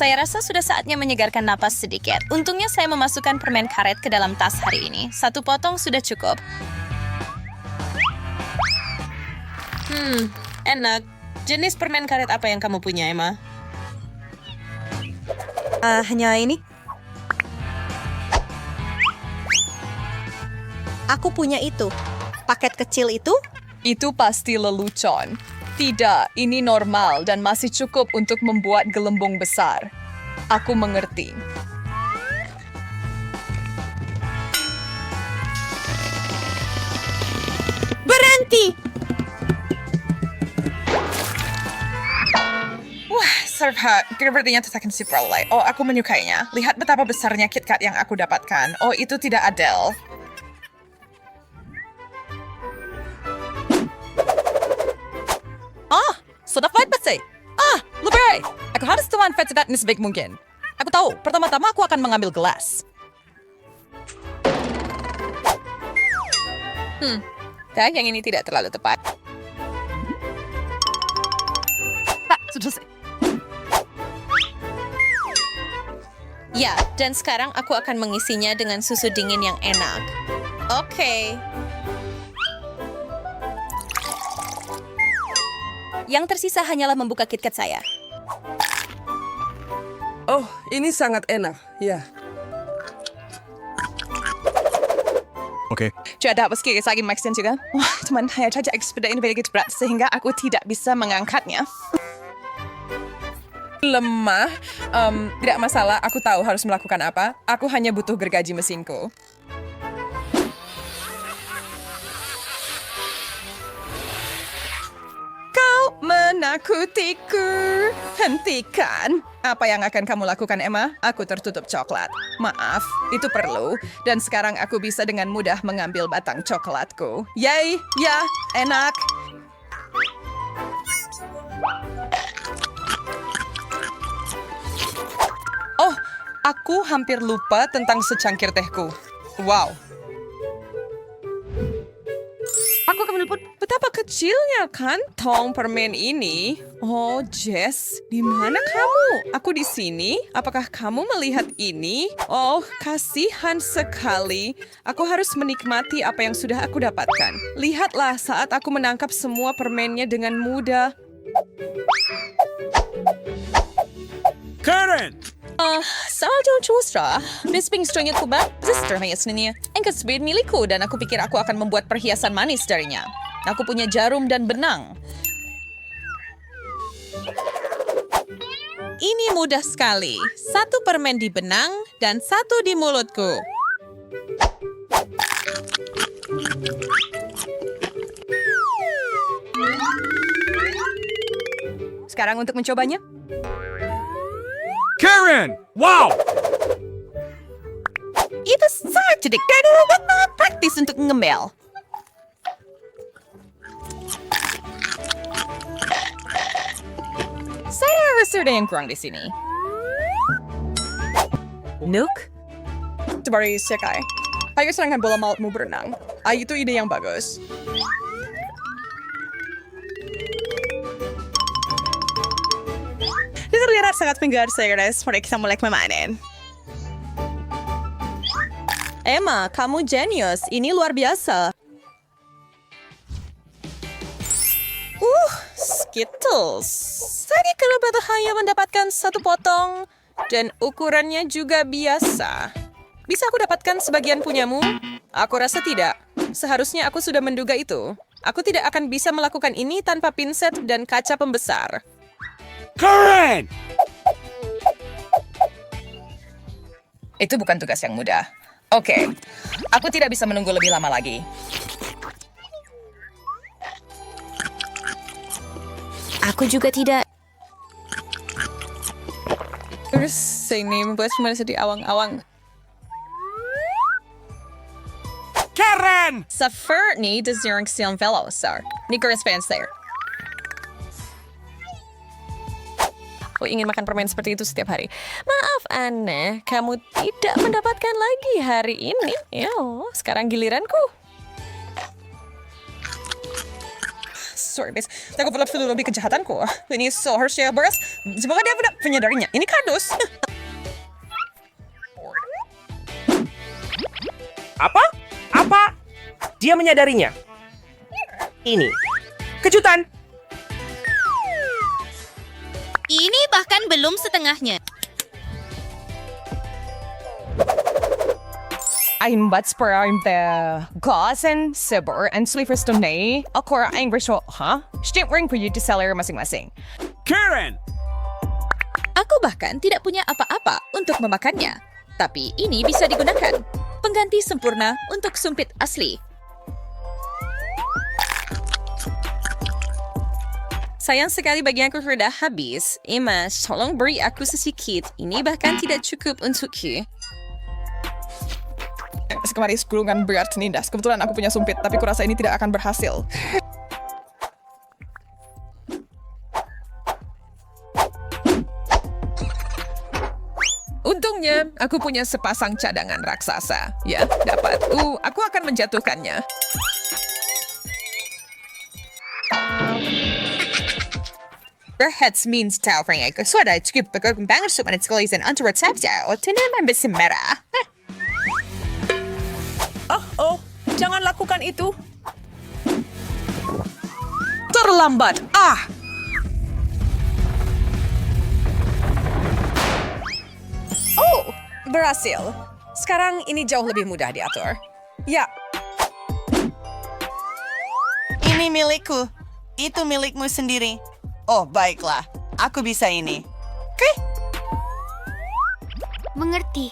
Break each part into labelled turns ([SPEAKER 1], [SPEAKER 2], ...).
[SPEAKER 1] Saya rasa sudah saatnya menyegarkan napas sedikit. Untungnya saya memasukkan permen karet ke dalam tas hari ini. 1 potong sudah cukup.
[SPEAKER 2] Enak. Jenis permen karet apa yang kamu punya, Emma?
[SPEAKER 3] Hanya ini. Aku punya itu. Paket kecil itu.
[SPEAKER 4] Itu pasti lelucon. Tidak, ini normal dan masih cukup untuk membuat gelembung besar. Aku mengerti.
[SPEAKER 3] Berhenti!
[SPEAKER 5] Serve sepertinya tatakan si Prolay. Oh, aku menyukainya. Lihat betapa besarnya KitKat yang aku dapatkan. Oh, itu tidak adil.
[SPEAKER 4] Sudah fight Betsy. Lebih. Aku harus teman fight sedat ini sebaik mungkin. Aku tahu, pertama-tama aku akan mengambil gelas.
[SPEAKER 2] Yang ini tidak terlalu tepat.
[SPEAKER 4] Sudah selesai.
[SPEAKER 2] Ya, dan sekarang aku akan mengisinya dengan susu dingin yang enak. Oke.
[SPEAKER 1] Yang tersisa hanyalah membuka KitKat saya.
[SPEAKER 6] Oh, ini sangat enak. Ya.
[SPEAKER 7] Oke.
[SPEAKER 5] Jadi meski lagi Maxine juga. Wah, teman, hanya saja ekspedisi ini begitu berat sehingga aku tidak bisa mengangkatnya.
[SPEAKER 6] Lemah. Tidak masalah, aku tahu harus melakukan apa. Aku hanya butuh gergaji mesinku.
[SPEAKER 5] Kau menakutiku. Hentikan. Apa yang akan kamu lakukan, Emma? Aku tertutup coklat. Maaf, itu perlu. Dan sekarang aku bisa dengan mudah mengambil batang coklatku. Yay, ya, enak.
[SPEAKER 6] Oh, aku hampir lupa tentang secangkir tehku. Wow. Aku akan menelpon betapa kecilnya kantong permen ini. Oh, Jess, di mana kamu? Aku di sini. Apakah kamu melihat ini? Oh, kasihan sekali. Aku harus menikmati apa yang sudah aku dapatkan. Lihatlah saat aku menangkap semua permennya dengan mudah.
[SPEAKER 7] Karen!
[SPEAKER 2] Saldo Chustra, bisping stringnya kuba, sister hanya engkau sebid milikku dan aku pikir aku akan membuat perhiasan manis darinya. Aku punya jarum dan benang. Ini mudah sekali. 1 permen di benang dan 1 di mulutku.
[SPEAKER 4] Sekarang untuk mencobanya.
[SPEAKER 7] Karen! Wow!
[SPEAKER 2] Itu sangat cerdik dan praktis untuk ngemel. Saya rasa ada yang kurang di sini.
[SPEAKER 4] Nook?
[SPEAKER 5] Sebari Sekai. Ayo serangkan bola mautmu berenang. Itu ide yang bagus. Ini terlihat sangat pinggir guys. Mari kita mulai memanen.
[SPEAKER 2] Emma, kamu jenius. Ini luar biasa. Skittles. Saya kira betul hanya mendapatkan 1 potong. Dan ukurannya juga biasa. Bisa aku dapatkan sebagian punyamu? Aku rasa tidak. Seharusnya aku sudah menduga itu. Aku tidak akan bisa melakukan ini tanpa pinset dan kaca pembesar.
[SPEAKER 7] Karen!
[SPEAKER 5] Itu bukan tugas yang mudah. Oke, aku tidak bisa menunggu lebih lama lagi.
[SPEAKER 1] Aku juga tidak.
[SPEAKER 5] Terus ini membuat semua sedih awang-awang.
[SPEAKER 7] Karen!
[SPEAKER 2] Sa fur ni desirang silang velo, sir. Ni Chris Fancer. Aku ingin makan permen seperti itu setiap hari. Maaf, Anne. Kamu tidak mendapatkan lagi hari ini. Yo, sekarang giliranku. sorry, guys. Aku perlu lebih kejahatanku. Ini seharusnya beras. Semoga dia tidak menyadarinya. Ini kardus.
[SPEAKER 8] Apa? Apa? Dia menyadarinya. Ini. Kejutan.
[SPEAKER 1] Ini bahkan belum setengahnya.
[SPEAKER 5] I'm but spur I'm the gosen, sibber, and sleepers to nay. Akora ang ritual, huh? Stimp ring for you to sell masing-masing.
[SPEAKER 7] Karen!
[SPEAKER 1] Aku bahkan tidak punya apa-apa untuk memakannya. Tapi ini bisa digunakan. Pengganti sempurna untuk sumpit asli.
[SPEAKER 2] Sayang sekali bagianku sudah habis. Emma, tolong beri aku sedikit. Ini bahkan tidak cukup untukku.
[SPEAKER 5] Kemarin gulungan berat nindas. Kebetulan aku punya sumpit, tapi kurasa ini tidak akan berhasil. Untungnya, aku punya sepasang cadangan raksasa. Ya, dapat. Aku akan menjatuhkannya.
[SPEAKER 9] Berhets means towering aku sudah cukup berkembang sumat sekali dan antar resepnya otonom besim merah.
[SPEAKER 2] Oh, jangan lakukan itu. Terlambat. Oh, berhasil. Sekarang ini jauh lebih mudah diatur. Ya.
[SPEAKER 10] Ini milikku. Itu milikmu sendiri. Oh, baiklah. Aku bisa ini. Oke?
[SPEAKER 3] Mengerti.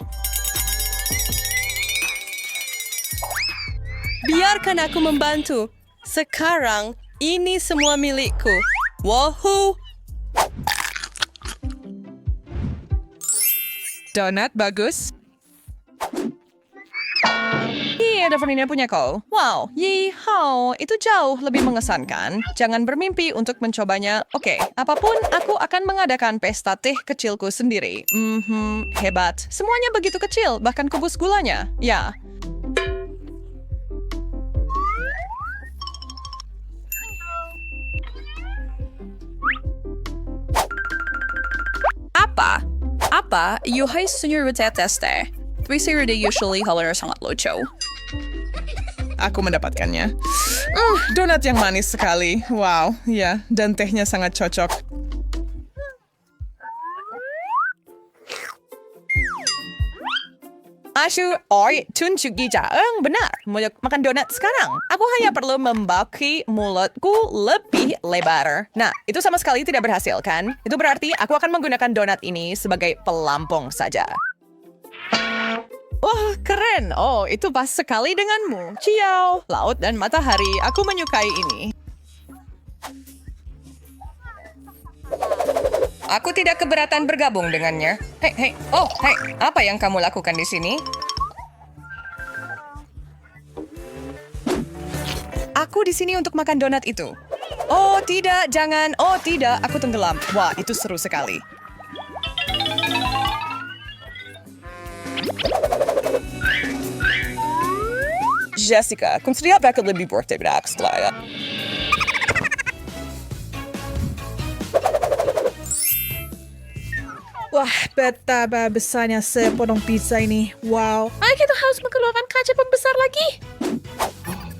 [SPEAKER 2] Biarkan aku membantu. Sekarang, ini semua milikku. Wahoo!
[SPEAKER 5] Donat bagus. Iya, Daphne punya kau. Wow, yihau, itu jauh lebih mengesankan. Jangan bermimpi untuk mencobanya. Oke, apapun, aku akan mengadakan pesta teh kecilku sendiri. Hebat. Semuanya begitu kecil, bahkan kubus gulanya. Ya.
[SPEAKER 2] Apa? Yuhai senior tester. Twisi Rudy usually holler sangat lucu.
[SPEAKER 5] Aku mendapatkannya. Donat yang manis sekali. Wow, ya, dan tehnya sangat cocok. Oi, tunjuk gijaeng, benar. Mau makan donat sekarang. Aku hanya perlu membaki mulutku lebih lebar. Nah, itu sama sekali tidak berhasil, kan? Itu berarti aku akan menggunakan donat ini sebagai pelampung saja. Wah, keren. Oh, itu pas sekali denganmu. Ciao. Laut dan matahari, aku menyukai ini. Aku tidak keberatan bergabung dengannya. Hei. Apa yang kamu lakukan di sini? Aku di sini untuk makan donat itu. Oh, tidak, jangan. Oh, tidak, aku tenggelam. Wah, itu seru sekali. Jessica, consider back a Libby birthday back setelah.
[SPEAKER 6] Wah, betapa besarnya sepotong pizza ini. Wow. Kita harus mengeluarkan kaca pembesar lagi.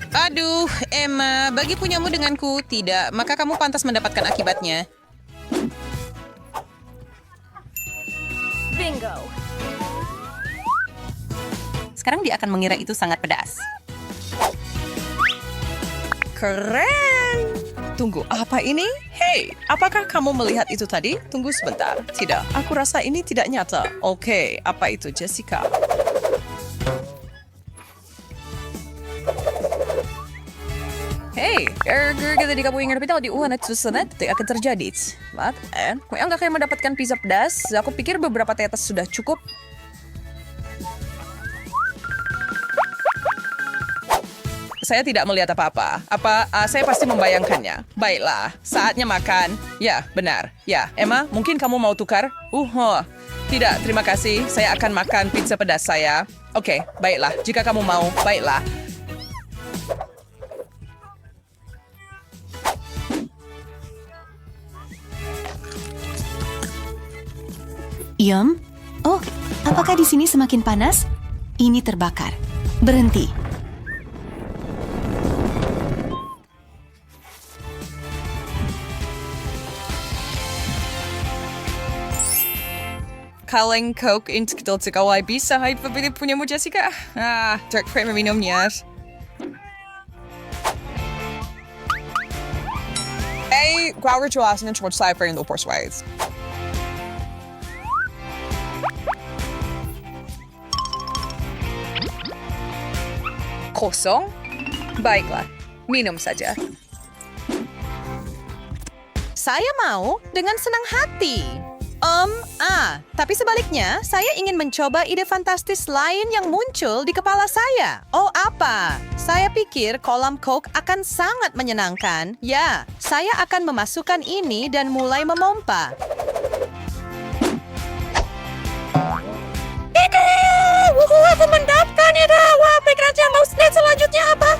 [SPEAKER 2] Aduh, Emma, bagi punyamu denganku tidak, maka kamu pantas mendapatkan akibatnya.
[SPEAKER 3] Bingo.
[SPEAKER 10] Sekarang dia akan mengira itu sangat pedas.
[SPEAKER 2] Keren! Tunggu, apa ini? Hei, apakah kamu melihat itu tadi? Tunggu sebentar. Tidak, aku rasa ini tidak nyata. Oke, apa itu, Jessica? Hei, kita di kamu ingat di Wuhan itu senet akan terjadi. Kau yang gak kayak mendapatkan pizza pedas? Aku pikir beberapa tetes sudah cukup. Saya tidak melihat apa-apa. Saya pasti membayangkannya. Baiklah, saatnya makan. Ya, benar. Ya, Emma, mungkin kamu mau tukar? Tidak, terima kasih. Saya akan makan pizza pedas saya. Oke, baiklah. Jika kamu mau, baiklah.
[SPEAKER 11] Diam. Oh, apakah di sini semakin panas? Ini terbakar. Berhenti.
[SPEAKER 2] Kaleng Coke untuk kawai bisa hai pembeli punyamu Jessica. Dirk Pray meminumnya. Gua jelasin short cipher in the ways.
[SPEAKER 4] Kosong? Baiklah, minum saja.
[SPEAKER 3] Saya mau dengan senang hati. Tapi sebaliknya, saya ingin mencoba ide fantastis lain yang muncul di kepala saya. Oh, apa? Saya pikir kolam Coke akan sangat menyenangkan. Ya, saya akan memasukkan ini dan mulai memompa. Aku mendapatkannya dah. Wah, pikiran saya mau snake selanjutnya apa?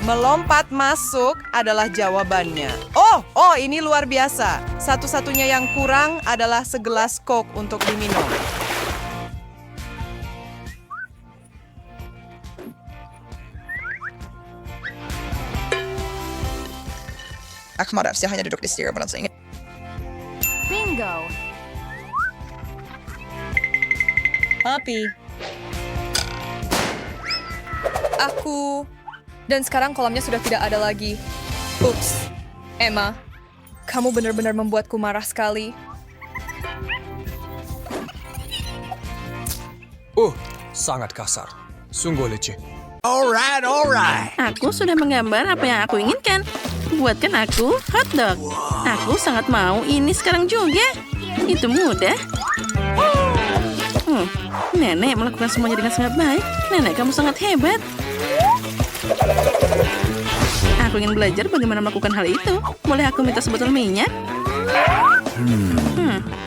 [SPEAKER 5] Melompat masuk adalah jawabannya. Oh, ini luar biasa. Satu-satunya yang kurang adalah segelas Coke untuk diminum.
[SPEAKER 2] Aku marah, saya hanya duduk di setir menonton.
[SPEAKER 3] Bingo.
[SPEAKER 4] Papi. Dan sekarang kolamnya sudah tidak ada lagi. Ups. Emma, kamu benar-benar membuatku marah sekali.
[SPEAKER 7] Sangat kasar. Sungguh leceh.
[SPEAKER 12] Alright. Aku sudah menggambar apa yang aku inginkan. Buatkan aku hotdog. Aku sangat mau ini sekarang juga. Itu mudah. Nenek melakukan semuanya dengan sangat baik. Nenek, kamu sangat hebat. Aku ingin belajar bagaimana melakukan hal itu. Boleh aku minta sebotol minyak?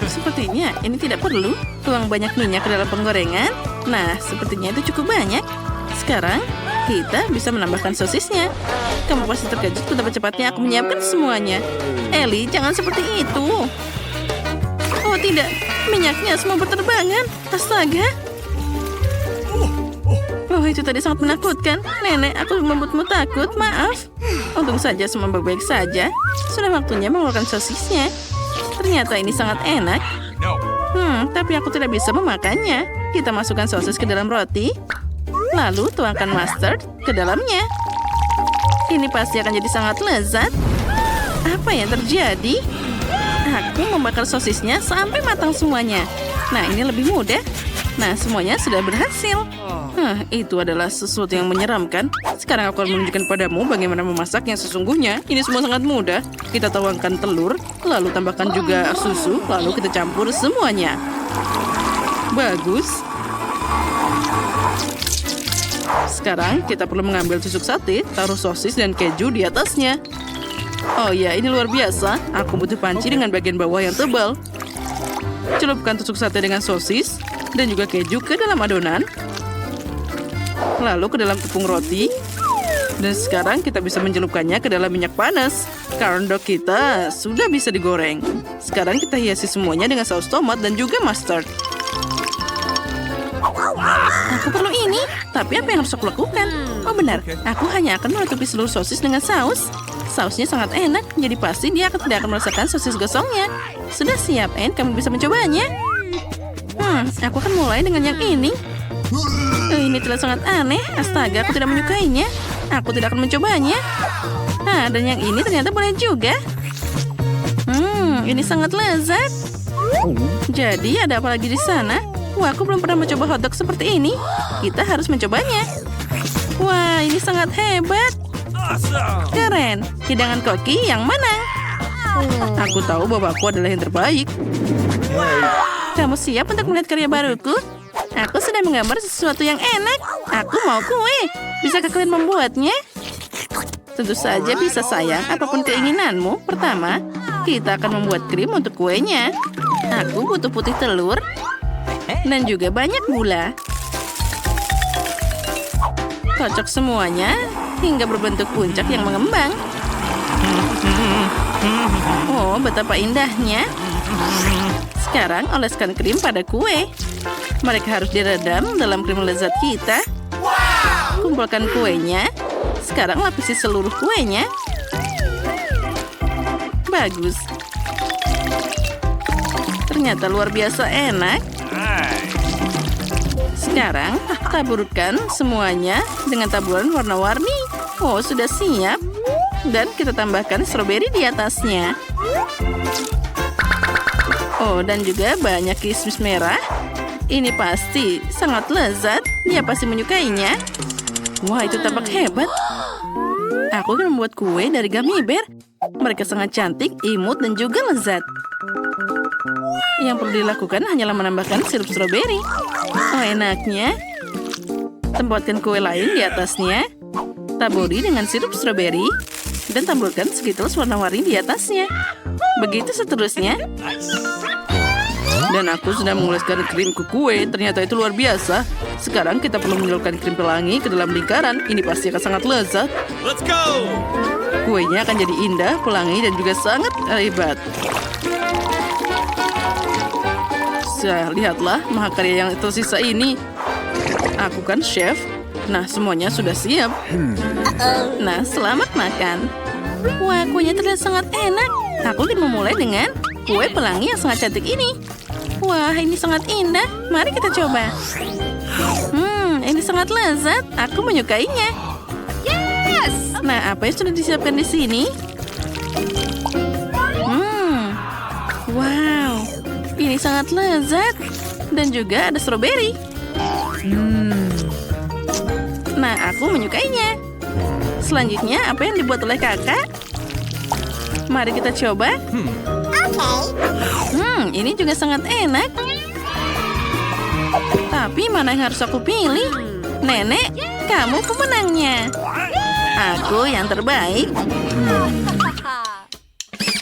[SPEAKER 12] Sepertinya ini tidak perlu. Tuang banyak minyak ke dalam penggorengan. Nah, sepertinya itu cukup banyak. Sekarang, kita bisa menambahkan sosisnya. Kamu pasti terkejut betapa cepatnya aku menyiapkan semuanya. Ellie, jangan seperti itu. Oh tidak, minyaknya semua berterbangan. Astaga. Oh, itu tadi sangat menakutkan. Nenek, aku membuatmu takut. Maaf. Untung saja semua baik-baik saja. Sudah waktunya mengeluarkan sosisnya. Ternyata ini sangat enak. Tapi aku tidak bisa memakannya. Kita masukkan sosis ke dalam roti. Lalu tuangkan mustard ke dalamnya. Ini pasti akan jadi sangat lezat. Apa yang terjadi? Aku membakar sosisnya sampai matang semuanya. Nah, ini lebih mudah. Nah, semuanya sudah berhasil. Itu adalah sesuatu yang menyeramkan. Sekarang aku akan menunjukkan padamu bagaimana memasak yang sesungguhnya. Ini semua sangat mudah. Kita tuangkan telur, lalu tambahkan juga susu, lalu kita campur semuanya. Bagus. Sekarang kita perlu mengambil tusuk sate, taruh sosis dan keju di atasnya. Oh ya, ini luar biasa. Aku butuh panci dengan bagian bawah yang tebal. Celupkan tusuk sate dengan sosis dan juga keju ke dalam adonan. Lalu ke dalam tepung roti. Dan sekarang kita bisa mencelupkannya ke dalam minyak panas. Corn dog kita sudah bisa digoreng. Sekarang kita hiasi semuanya dengan saus tomat dan juga mustard. Aku perlu ini, tapi apa yang harus aku lakukan? Oh benar, aku hanya akan menutupi seluruh sosis dengan saus. Sausnya sangat enak, jadi pasti dia tidak akan merasakan sosis gosongnya. Sudah siap, Anne? Kamu bisa mencobanya. Aku akan mulai dengan yang ini. Ini terlihat sangat aneh. Astaga, aku tidak menyukainya. Aku tidak akan mencobanya. Dan yang ini ternyata boleh juga. Ini sangat lezat. Jadi ada apa lagi di sana? Wah, aku belum pernah mencoba hotdog seperti ini. Kita harus mencobanya. Wah, ini sangat hebat. Keren. Hidangan koki yang menang. Aku tahu bahwa aku adalah yang terbaik. Kamu siap untuk melihat karya baruku? Aku sudah menggambar sesuatu yang enak. Aku mau kue. Bisakah kalian membuatnya? Tentu saja bisa sayang, apapun keinginanmu. Pertama, kita akan membuat krim untuk kuenya. Aku butuh putih telur dan juga banyak gula. Kocok semuanya hingga berbentuk puncak yang mengembang. Oh, betapa indahnya. Sekarang oleskan krim pada kue. Mereka harus diredam dalam krim lezat kita. Kumpulkan kuenya. Sekarang lapisi seluruh kuenya. Bagus. Ternyata luar biasa enak. Sekarang taburkan semuanya dengan taburan warna-warni. Oh, sudah siap. Dan kita tambahkan stroberi di atasnya. Oh, dan juga banyak kismis merah. Ini pasti sangat lezat. Dia pasti menyukainya. Wah, itu tampak hebat. Aku akan membuat kue dari gummy bear. Mereka sangat cantik, imut, dan juga lezat. Yang perlu dilakukan hanyalah menambahkan sirup stroberi. Oh, enaknya. Tempatkan kue lain di atasnya. Taburi dengan sirup stroberi. Dan taburkan Skittles warna-warni di atasnya. Begitu seterusnya. Dan aku sudah mengoleskan krim ke kue. Ternyata itu luar biasa. Sekarang kita perlu menyelupkan krim pelangi ke dalam lingkaran. Ini pasti akan sangat lezat.
[SPEAKER 8] Let's go!
[SPEAKER 12] Kuenya akan jadi indah, pelangi, dan juga sangat hebat. Lihatlah mahakarya yang tersisa ini. Aku kan chef. Nah, semuanya sudah siap. Nah, selamat makan. Wah, kuenya terlihat sangat enak. Aku ingin memulai dengan kue pelangi yang sangat cantik ini. Wah, ini sangat indah. Mari kita coba. Ini sangat lezat. Aku menyukainya. Yes! Nah, apa yang sudah disiapkan di sini? Wow, ini sangat lezat. Dan juga ada stroberi. Nah, aku menyukainya. Selanjutnya, apa yang dibuat oleh kakak? Mari kita coba. Ini juga sangat enak. Tapi mana yang harus aku pilih? Nenek, kamu pemenangnya. Aku yang terbaik.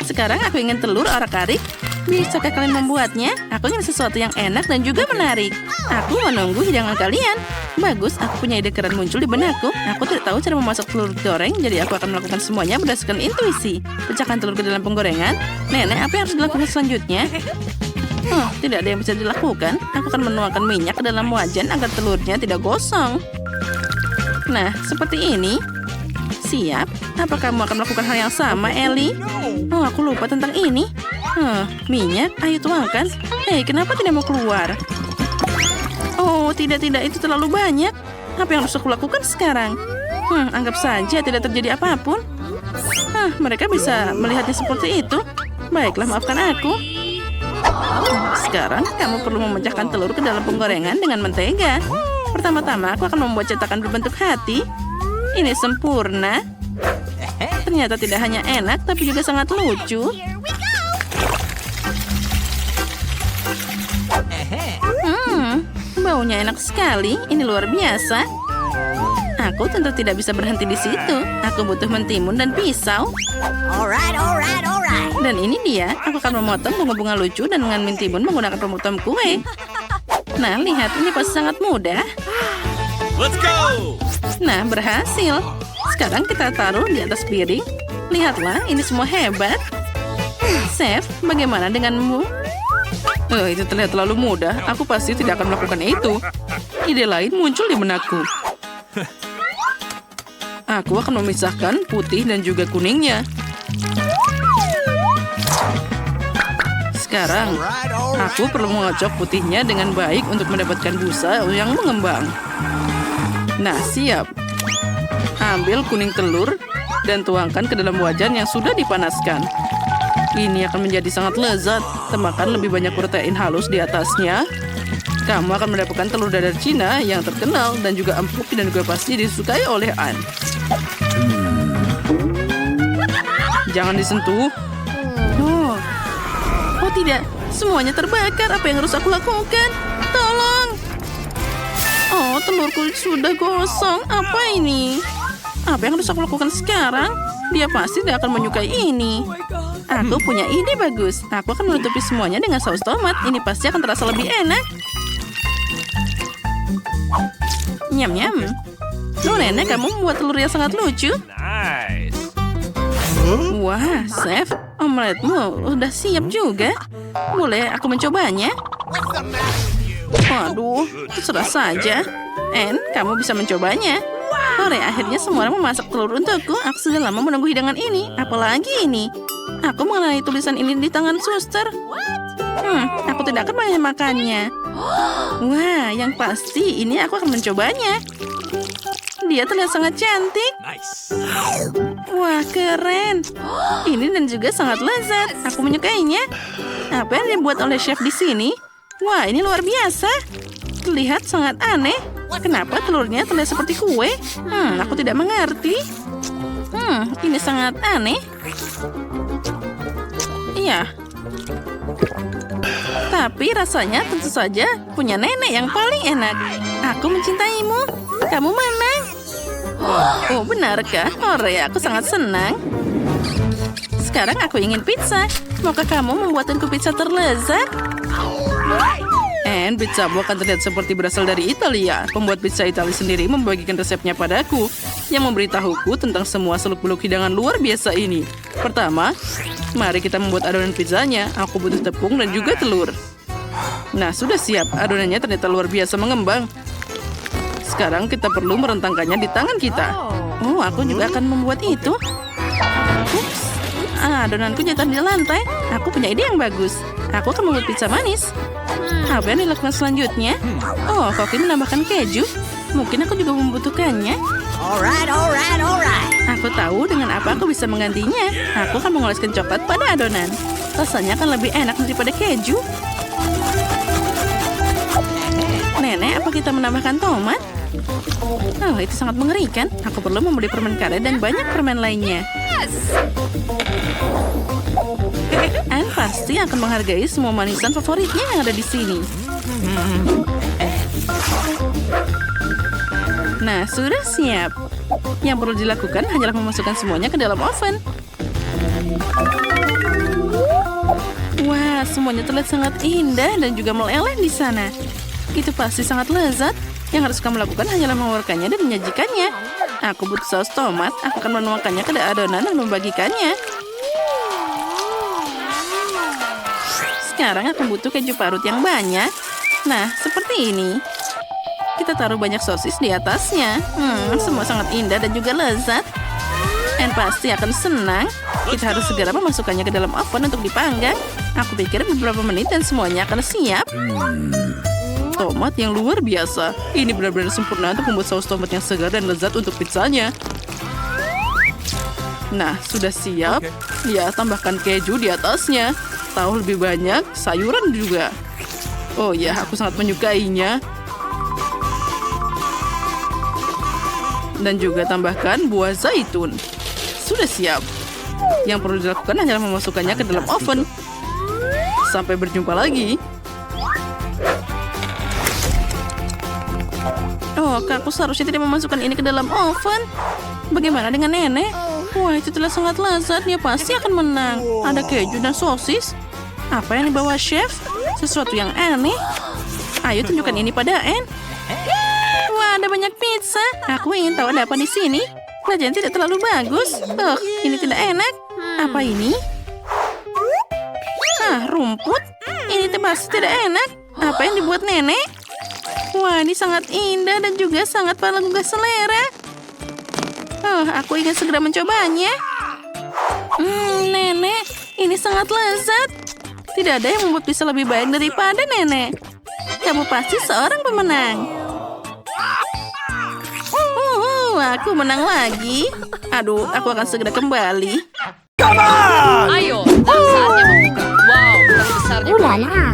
[SPEAKER 12] Sekarang aku ingin telur orak-arik. Bisakah kalian membuatnya? Aku ingin sesuatu yang enak dan juga menarik. Aku menunggu hidangan kalian. Bagus, aku punya ide keren muncul di benakku. Aku tidak tahu cara memasak telur goreng, jadi aku akan melakukan semuanya berdasarkan intuisi. Pecahkan telur ke dalam penggorengan. Nenek, apa yang harus dilakukan selanjutnya? Tidak ada yang bisa dilakukan. Aku akan menuangkan minyak ke dalam wajan agar telurnya tidak gosong. Nah, seperti ini. Siap. Apa kamu akan melakukan hal yang sama, Ellie? Oh, aku lupa tentang ini. Minyak, ayo tuangkan. Hei, kenapa tidak mau keluar? Oh, tidak, itu terlalu banyak. Apa yang harus aku lakukan sekarang? Anggap saja tidak terjadi apapun. Mereka bisa melihatnya seperti itu. Baiklah, maafkan aku. Sekarang, kamu perlu memecahkan telur ke dalam penggorengan dengan mentega. Pertama-tama, aku akan membuat cetakan berbentuk hati. Ini sempurna. Ternyata tidak hanya enak, tapi juga sangat lucu. Baunya enak sekali. Ini luar biasa. Aku tentu tidak bisa berhenti di situ. Aku butuh mentimun dan pisau.
[SPEAKER 13] Alright.
[SPEAKER 12] Dan ini dia. Aku akan memotong bunga-bunga lucu dan dengan mentimun menggunakan pemotong kue. Nah, lihat. Ini pasti sangat mudah.
[SPEAKER 8] Let's go!
[SPEAKER 12] Nah, berhasil. Sekarang kita taruh di atas piring. Lihatlah, ini semua hebat. Chef, bagaimana denganmu? Itu terlihat terlalu mudah. Aku pasti tidak akan melakukan itu. Ide lain muncul di benakku. Aku akan memisahkan putih dan juga kuningnya. Sekarang, aku perlu mengocok putihnya dengan baik untuk mendapatkan busa yang mengembang. Nah, siap. Ambil kuning telur dan tuangkan ke dalam wajan yang sudah dipanaskan. Ini akan menjadi sangat lezat. Tambahkan lebih banyak protein halus di atasnya. Kamu akan mendapatkan telur dadar Cina yang terkenal dan juga empuk dan juga pasti disukai oleh Anne. Jangan disentuh. Oh tidak, semuanya terbakar. Apa yang harus aku lakukan? Tolong. Oh, telurku sudah gosong. Apa ini? Apa yang harus aku lakukan sekarang? Dia pasti tidak akan menyukai ini. Aku punya ide bagus. Aku akan menutupi semuanya dengan saus tomat. Ini pasti akan terasa lebih enak. Nyam-nyam. Nenek, kamu membuat telur yang sangat lucu.
[SPEAKER 8] Nice.
[SPEAKER 12] Wah, chef. Omeletmu udah siap juga. Boleh aku mencobanya? Waduh, terserah saja. Anne, kamu bisa mencobanya. Hore, akhirnya semua orang memasak telur untukku. Aku sudah lama menunggu hidangan ini. Apalagi ini. Aku mengenali tulisan ini di tangan suster. Aku tidak akan banyak makannya. Wah, yang pasti ini aku akan mencobanya. Dia terlihat sangat cantik. Wah, keren. Ini dan juga sangat lezat. Aku menyukainya. Apa yang dibuat oleh chef di sini? Wah, ini luar biasa. Terlihat sangat aneh. Kenapa telurnya terlihat seperti kue? Aku tidak mengerti. Ini sangat aneh. Iya. Tapi rasanya tentu saja punya nenek yang paling enak. Aku mencintaimu. Kamu menang. Oh, benarkah? Hore, aku sangat senang. Sekarang aku ingin pizza. Maukah kamu membuatku pizza terlezat? And pizzamu akan terlihat seperti berasal dari Italia. Pembuat pizza Italia sendiri membagikan resepnya padaku, yang memberitahuku tentang semua seluk-beluk hidangan luar biasa ini. Pertama, mari kita membuat adonan pizzanya. Aku butuh tepung dan juga telur. Nah, sudah siap. Adonannya ternyata luar biasa mengembang. Sekarang kita perlu merentangkannya di tangan kita. Oh, aku juga akan membuat itu. Ups. Adonanku jatuh di lantai. Aku punya ide yang bagus. Aku akan membuat pizza manis. Apa yang dilakukan selanjutnya? Oh, Koki menambahkan keju. Mungkin aku juga membutuhkannya.
[SPEAKER 3] Alright.
[SPEAKER 12] Aku tahu dengan apa aku bisa menggantinya. Aku akan mengoleskan coklat pada adonan. Rasanya akan lebih enak daripada keju. Nenek, apa kita menambahkan tomat? Oh, itu sangat mengerikan. Aku perlu membeli permen karet dan banyak permen lainnya. Anne pasti akan menghargai semua manisan favoritnya yang ada di sini. Nah, sudah siap. Yang perlu dilakukan hanyalah memasukkan semuanya ke dalam oven. Wah, semuanya terlihat sangat indah dan juga meleleh di sana. Itu pasti sangat lezat. Yang harus kamu lakukan hanyalah mengeluarkannya dan menyajikannya. Aku butuh saus tomat. Aku akan menuangkannya ke adonan dan membagikannya. Sekarang aku butuh keju parut yang banyak. Nah, seperti ini. Kita taruh banyak sosis di atasnya. Semua sangat indah dan juga lezat. Dan pasti akan senang. Kita harus segera memasukkannya ke dalam oven untuk dipanggang. Aku pikir beberapa menit dan semuanya akan siap. Tomat yang luar biasa. Ini benar-benar sempurna untuk membuat saus tomat yang segar dan lezat untuk pizzanya. Nah, sudah siap. Ya, tambahkan keju di atasnya. Tahu lebih banyak, sayuran juga. Oh ya, aku sangat menyukainya. Dan juga tambahkan buah zaitun. Sudah siap. Yang perlu dilakukan hanyalah memasukkannya ke dalam oven. Sampai berjumpa lagi. Oh, aku seharusnya tidak memasukkan ini ke dalam oven. Bagaimana dengan nenek? Wah, itu telah sangat lezat. Dia pasti akan menang. Ada keju dan sosis. Apa yang dibawa chef? Sesuatu yang aneh. Ayo tunjukkan ini pada Anne. Wah, ada banyak pizza. Aku ingin tahu ada apa di sini. Sajian tidak terlalu bagus. Oh, ini tidak enak. Apa ini? Rumput. Ini pasti tidak enak. Apa yang dibuat nenek? Wah, ini sangat indah dan juga sangat menggugah selera. Oh, aku ingin segera mencobanya. Nenek, ini sangat lezat. Tidak ada yang membuat pizza lebih baik daripada nenek. Kamu pasti seorang pemenang. Aku menang lagi. Aduh, aku akan segera kembali.
[SPEAKER 1] Ayo, saatnya membuka. Wow, besarnya.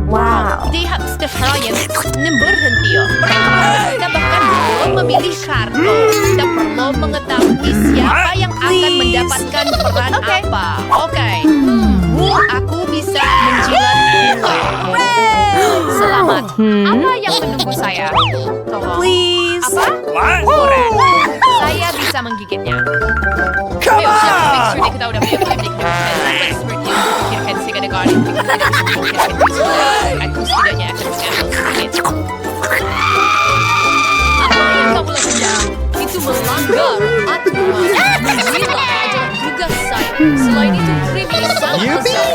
[SPEAKER 1] Wow. Di hamster yang berhenti. Kita bahkan belum memilih kartu. Kita perlu mengetahui siapa yang akan mendapatkan peran apa. Oke. Aku bisa menjilat bunga. Selamat. Apa yang menunggu saya?
[SPEAKER 3] Please.
[SPEAKER 1] Apa? Keren. Saya bisa menggigitnya. Ayo, siap. Make sure kita udah punya klinik. Seperti yang dipikirkan sih kadang-kadang. Aku setidaknya akan mengambil sedikit. Apa yang kamu lakukan? Itu melanggar aturan. Menjilat adalah Selain itu, krim ini sangat lezat.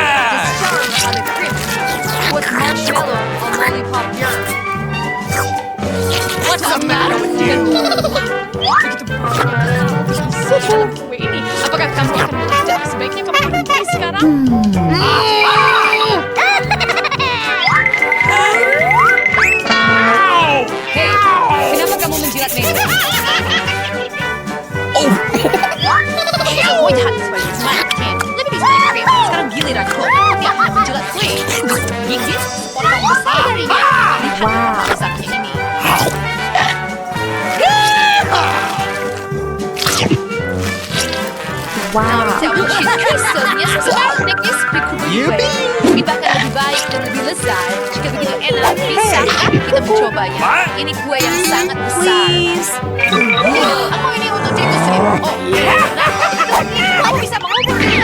[SPEAKER 1] Saya tidak ingin ada krim. Buat marshmallow on lollipop yarn. What's the matter with you? Kue ini, apakah kamu akan meledak? Sebaiknya kamu berhenti sekarang. Hei, kenapa kamu menjilat Mary? Kamu jahat sebagai semangat, Ken. Lebih bisa krim. Sekarang giliranku. Dia akan menjilat kue. Gigit potong besar darinya. Lihat besarnya ini. Wow. Hasilnya sebaliknya seperti kue. Ini bahkan lebih baik dan lebih lezat. Jika begitu enak, bisakah kita mencobanya? Ini kue yang sangat besar. Aku ini untuk industri. Oh, kamu bisa mengubah ini.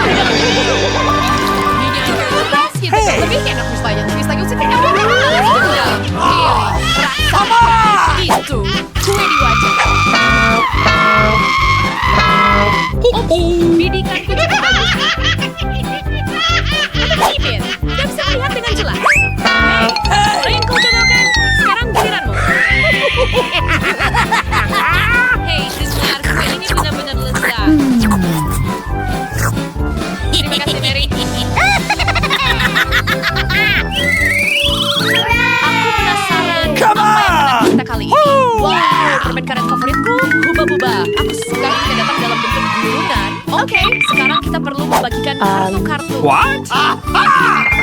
[SPEAKER 1] Lebih enak rupanya. Lagi usik kayak itu kue di wajah. Bidikanku cukup bagus. Bibir, tidak bisa melihat dengan jelas. Hei, yang kau cobakan? Sekarang giliranmu. Hei, dengar, kue ini benar-benar lezat. Terima kasih, Mary. Aku penasaran apa yang menarik kita kali ini. Wow, permen karet favoritku, Huba-Buba. Aku suka jika datang dalam bentuk gulungan. Oke, sekarang kita perlu membagikan kartu-kartu.
[SPEAKER 7] What?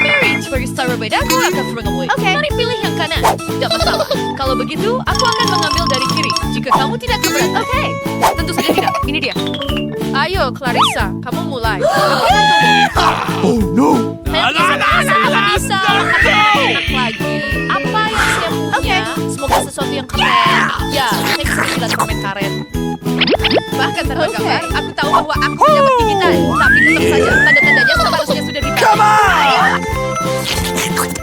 [SPEAKER 1] Mary, sebagai star berbeda, aku akan mengambil. Oke, mari pilih yang kanan. Tidak masalah. Kalau begitu, aku akan mengambil dari kiri. Jika kamu tidak keberatan. Oke. Tentu saja tidak. Ini dia. Ayo, Clarissa, kamu mulai.
[SPEAKER 7] Oh no!
[SPEAKER 1] Saya bisa. Enak lagi. Apa yang saya punya? Semoga sesuatu yang keren. Ya, saya bisa menjilat permen karet. Bahkan tanpa gambar, aku tahu bahwa aku dapat gigitan. Tapi tetap saja, tanda-tandanya seharusnya sudah dibaca.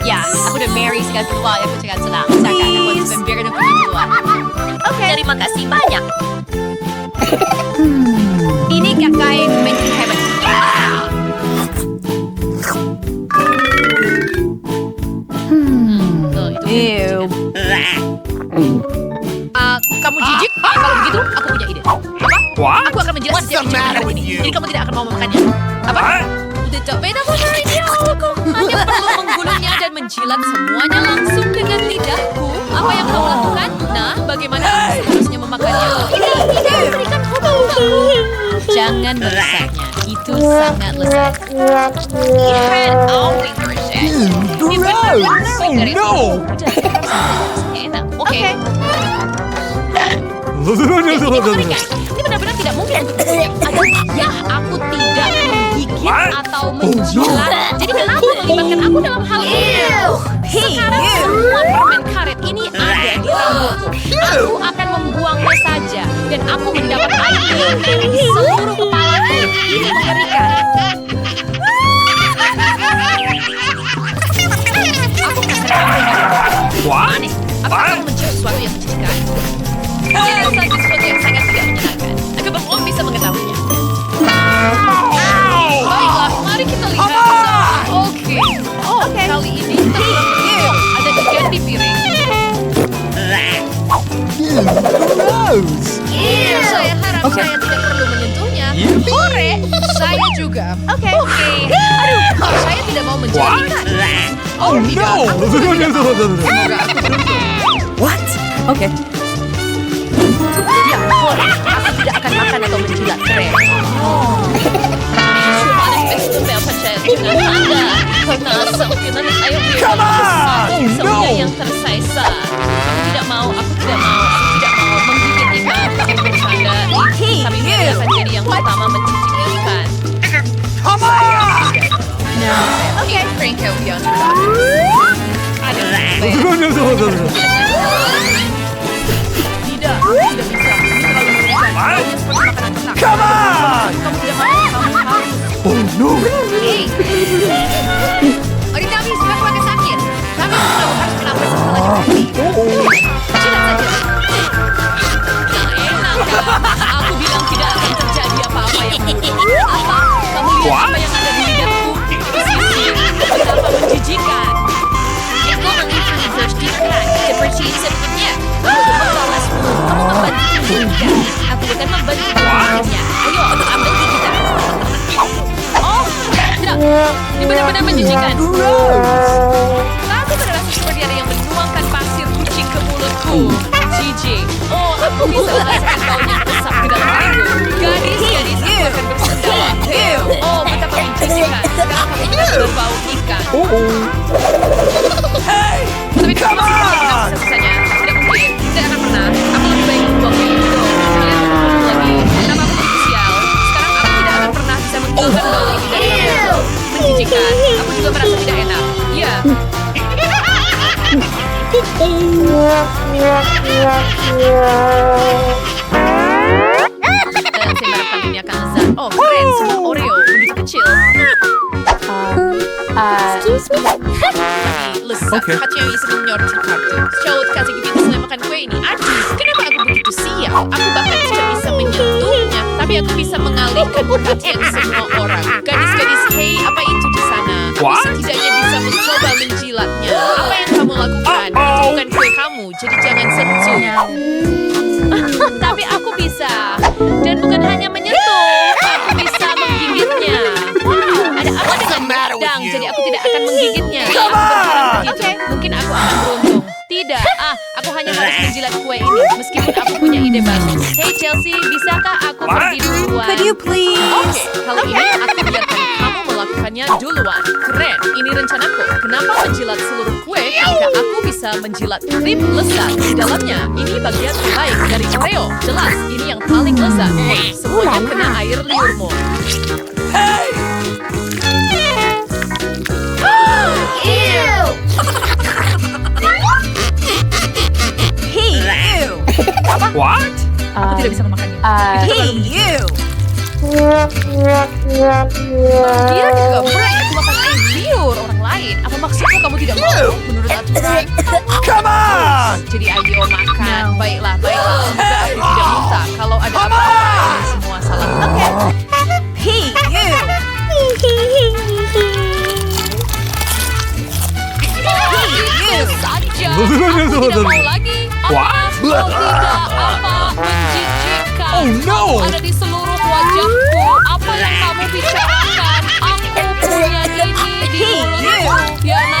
[SPEAKER 1] Ya, aku dan Mary sekali keluar. Aku sangat senang. Saya akan buat sembir dan pergi keluar. Oke. Terima kasih banyak. Ini kain making heaven. Ew. Kamu jijik? Kalau begitu, aku punya ide. Apa?
[SPEAKER 7] What?
[SPEAKER 1] Aku akan menjelaskan setiap makanan ini. Jadi kamu tidak akan mau memakannya. Apa? Udah capek dah hari ini. Aku hanya perlu menggulungnya dan menjilat semuanya langsung dengan lidahku. Apa yang kamu lakukan? Nah, bagaimana aku seharusnya memakannya? Tidak, berikan hukum-hukum. Jangan merasanya. Itu sangat lezat. Ikan alwi version. Ini benar-benar dari enak. Oke. Ini benar-benar tidak mungkin untuk ya, aku tidak menggigit atau menjilat. Jadi kenapa melibatkan aku dalam hal ini? Sekarang semua permen karet ini ada di rambutku. Aku akan membuangnya saja. Dan aku mendapat air dari seluruh kepalaku. Ini mengerikan. Aku
[SPEAKER 7] What?
[SPEAKER 1] aneh. Apakah kamu mencari sesuatu yang menjijikan? Ini saja sesuatu yang sangat tidak menyenangkan. Aku belum bisa mengetahuinya. Baiklah, mari kita lihat. Oke. Kali ini kita kurang beruntung. Ada ikan di piring. Saya harap saya tidak perlu menyentuhnya. Hore, saya juga. Oke. Aduh, saya tidak mau menjadi ikan. Oh, tidak. Aku tidak mau. Semoga aku beruntung.
[SPEAKER 6] What? Oke.
[SPEAKER 1] Ya, boleh. Aku tidak akan makan atau menjilat keren. Cuma ada festival pecah dengan Anda. Karena semungkinan air biru semuanya yang tersisa. Aku tidak mau menggigit ikan tapi bercanda. Kami Mary akan jadi yang pertama mencicipi ikan. Oke, Franco beyond Aduh, tidak bisa. Ini terlalu mengerikan. Hanya seperti makanan ternak. Kamu tidak mau. Kamu harus.
[SPEAKER 7] Oh no!
[SPEAKER 1] Hei. Kami sudah keluarga sakit. Kami harus menabrak segalanya berhenti. Jilat saja. apa yang ada di lidahku. Sisir, betapa menjijikan. Aku menginfluensikan seperti sebelumnya. Aku membalasmu. Kamu membantuku juga. Aku akan membantumu berikutnya. Ayo, ambil gigi kita. Oh, tidak. Ini benar-benar menjijikan. Aku merasa seperti ada yang menuangkan pasir kucing ke mulutku. Jijik. Oh, aku bisa merasakan baunya besar ke dalam hidung. Gadis, aku akan bersendawa. Oh, betapa menjijikan. Sekarang kamu benar-benar bau ikan. Tapi kamu masih bisa sisanya. Tidak mungkin. Tidak akan pernah. Aku lebih baik membuangnya itu. Kalian mau lagi. Kenapa aku begitu sial? Sekarang aku tidak akan pernah bisa menghilangkan bau ini dari kamu. Menjijikan. Aku juga merasa tidak enak. Iya. Saya mengharapkan ini akan lezat. Oh, keren. Semua Oreo. Begitu kecil. Tapi lezat.
[SPEAKER 7] Oke.
[SPEAKER 1] Hatinya bisa menyoroti kartu. Coba kasih begitu selama makan kue ini. Aduh, kenapa aku begitu sial? Aku bahkan tidak bisa menyentuhnya. Tapi aku bisa mengalihkan perhatian semua orang. Gadis-gadis, hei, apa itu di sana? Aku
[SPEAKER 7] What?
[SPEAKER 1] setidaknya bisa mencoba menjilatnya. Apa yang kamu lakukan? Itu bukan kue kamu, jadi jangan sentuh. Tapi aku bisa. Dan bukan hanya menyentuh, aku bisa menggigitnya. Ada apa dengan pedang, jadi aku tidak akan menggigitnya. Aku berharap begitu. Mungkin aku akan beruntung. Tidak, aku hanya harus menjilat kue ini. Meskipun aku punya ide bagus. Hey Chelsea, bisakah aku pergi duluan?
[SPEAKER 11] Could you please?
[SPEAKER 1] Oke, kali ini aku biarkan kamu melakukannya duluan. Keren, ini rencanaku. Kenapa menjilat seluruh kue jika aku bisa menjilat krim lezat di dalamnya? Ini bagian terbaik dari Oreo. Jelas, ini yang paling lezat. Semuanya kena air liurmu.
[SPEAKER 7] What?
[SPEAKER 1] Aku tidak bisa memakannya. Dia juga berani aku makan air liur orang lain. Apa maksudmu kamu tidak mau menurut aturan?
[SPEAKER 7] Come on!
[SPEAKER 1] Jadi ayo makan. Baiklah, baiklah. Semoga aku tidak minta. Kalau ada apa-apa, ini semua salah. Saja. Aku tidak mau lagi.
[SPEAKER 7] What?
[SPEAKER 1] Oh tidak, apa? Menjijikan.
[SPEAKER 7] Oh, no.
[SPEAKER 1] Kamu ada di seluruh wajahku. Apa yang kamu bicarakan? Aku punya ini di mulutku. Ya,